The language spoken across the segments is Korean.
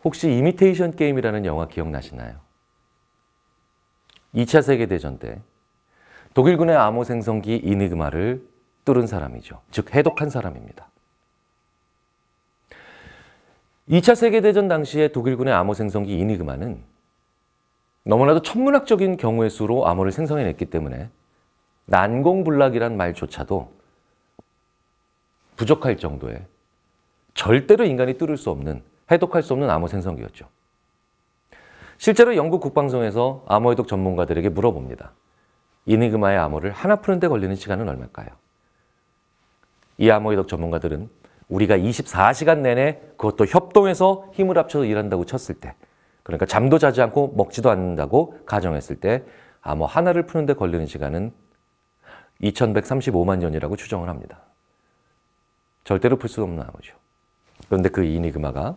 혹시 이미테이션 게임이라는 영화 기억나시나요? 2차 세계대전 때 독일군의 암호 생성기 이니그마를 뚫은 사람이죠. 즉 해독한 사람입니다. 2차 세계대전 당시에 독일군의 암호 생성기 이니그마는 너무나도 천문학적인 경우의 수로 암호를 생성해냈기 때문에 난공불락이란 말조차도 부족할 정도의 절대로 인간이 뚫을 수 없는, 해독할 수 없는 암호 생성기였죠. 실제로 영국 국방성에서 암호 해독 전문가들에게 물어봅니다. 이니그마의 암호를 하나 푸는데 걸리는 시간은 얼마일까요? 이 암호 해독 전문가들은 우리가 24시간 내내 그것도 협동해서 힘을 합쳐서 일한다고 쳤을 때, 그러니까 잠도 자지 않고 먹지도 않는다고 가정했을 때 암호 하나를 푸는데 걸리는 시간은 2135만 년이라고 추정을 합니다. 절대로 풀 수 없는 암호죠. 그런데 그 이니그마가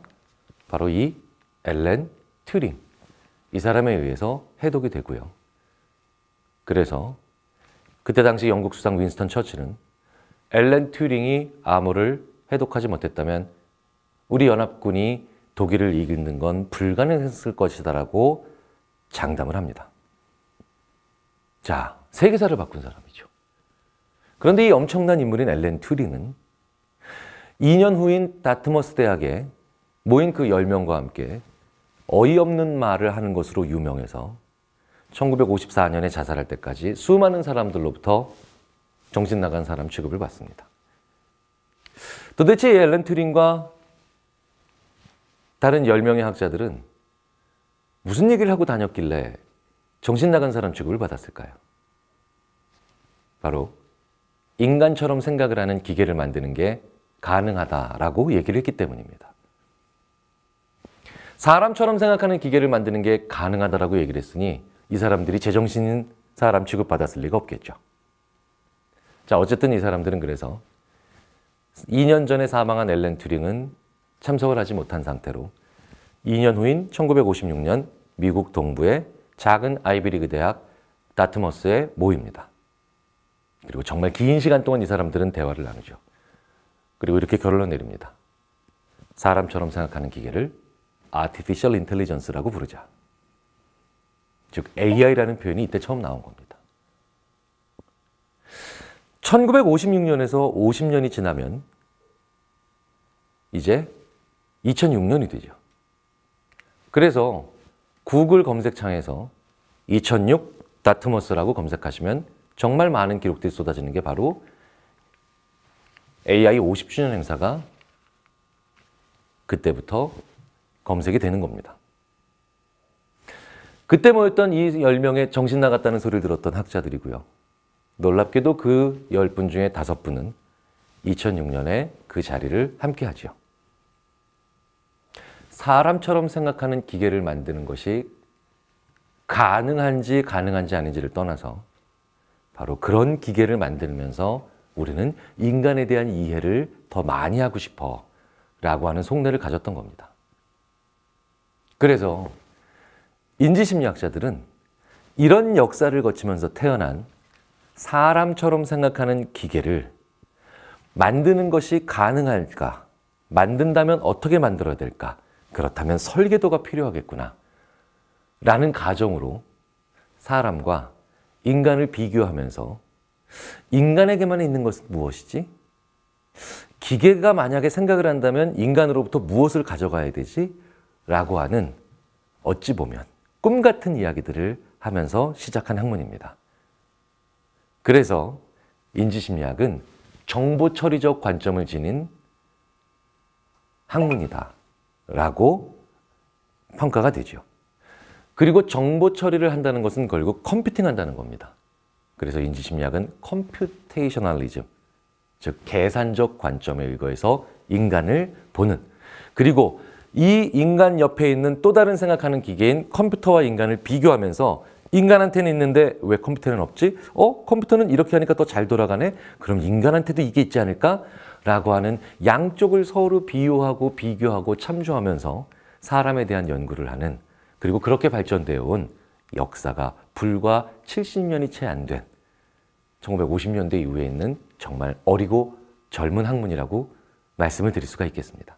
바로 이 앨런 튜링, 이 사람에 의해서 해독이 되고요. 그래서 그때 당시 영국 수상 윈스턴 처칠은 앨런 튜링이 암호를 해독하지 못했다면 우리 연합군이 독일을 이기는 건 불가능했을 것이다라고 장담을 합니다. 자, 세계사를 바꾼 사람이죠. 그런데 이 엄청난 인물인 앨런 튜링은 2년 후인 다트머스 대학에 모인 그 10명과 함께 어이없는 말을 하는 것으로 유명해서 1954년에 자살할 때까지 수많은 사람들로부터 정신 나간 사람 취급을 받습니다. 도대체 이 앨런 튜링과 다른 10명의 학자들은 무슨 얘기를 하고 다녔길래 정신 나간 사람 취급을 받았을까요? 바로 인간처럼 생각을 하는 기계를 만드는 게 가능하다라고 얘기를 했기 때문입니다. 사람처럼 생각하는 기계를 만드는 게 가능하다라고 얘기를 했으니 이 사람들이 제정신인 사람 취급받았을 리가 없겠죠. 자, 어쨌든 이 사람들은 그래서 2년 전에 사망한 앨런 튜링은 참석을 하지 못한 상태로 2년 후인 1956년 미국 동부의 작은 아이비리그 대학 다트머스에 모입니다. 그리고 정말 긴 시간 동안 이 사람들은 대화를 나누죠. 그리고 이렇게 결론을 내립니다. 사람처럼 생각하는 기계를 Artificial Intelligence라고 부르자. 즉 AI라는 표현이 이때 처음 나온 겁니다. 1956년에서 50년이 지나면 이제 2006년이 되죠. 그래서 구글 검색창에서 2006 다트머스라고 검색하시면 정말 많은 기록들이 쏟아지는 게 바로 AI 50주년 행사가 그때부터 검색이 되는 겁니다. 그때 모였던 이 10명의 정신 나갔다는 소리를 들었던 학자들이고요. 놀랍게도 그 10분 중에 5분은 2006년에 그 자리를 함께 하죠. 사람처럼 생각하는 기계를 만드는 것이 가능한지 아닌지를 떠나서 바로 그런 기계를 만들면서 우리는 인간에 대한 이해를 더 많이 하고 싶어 라고 하는 속내를 가졌던 겁니다. 그래서 인지심리학자들은 이런 역사를 거치면서 태어난 사람처럼 생각하는 기계를 만드는 것이 가능할까? 만든다면 어떻게 만들어야 될까? 그렇다면 설계도가 필요하겠구나 라는 가정으로 사람과 인간을 비교하면서 인간에게만 있는 것은 무엇이지? 기계가 만약에 생각을 한다면 인간으로부터 무엇을 가져가야 되지? 라고 하는 어찌 보면 꿈 같은 이야기들을 하면서 시작한 학문입니다. 그래서 인지심리학은 정보 처리적 관점을 지닌 학문이다 라고 평가가 되죠. 그리고 정보 처리를 한다는 것은 결국 컴퓨팅 한다는 겁니다. 그래서 인지심리학은 컴퓨테이셔널리즘, 즉 계산적 관점에 의거해서 인간을 보는, 그리고 이 인간 옆에 있는 또 다른 생각하는 기계인 컴퓨터와 인간을 비교하면서 인간한테는 있는데 왜 컴퓨터는 없지? 컴퓨터는 이렇게 하니까 더 잘 돌아가네? 그럼 인간한테도 이게 있지 않을까? 라고 하는 양쪽을 서로 비교하고 참조하면서 사람에 대한 연구를 하는, 그리고 그렇게 발전되어 온 역사가 불과 70년이 채 안 된 1950년대 이후에 있는 정말 어리고 젊은 학문이라고 말씀을 드릴 수가 있겠습니다.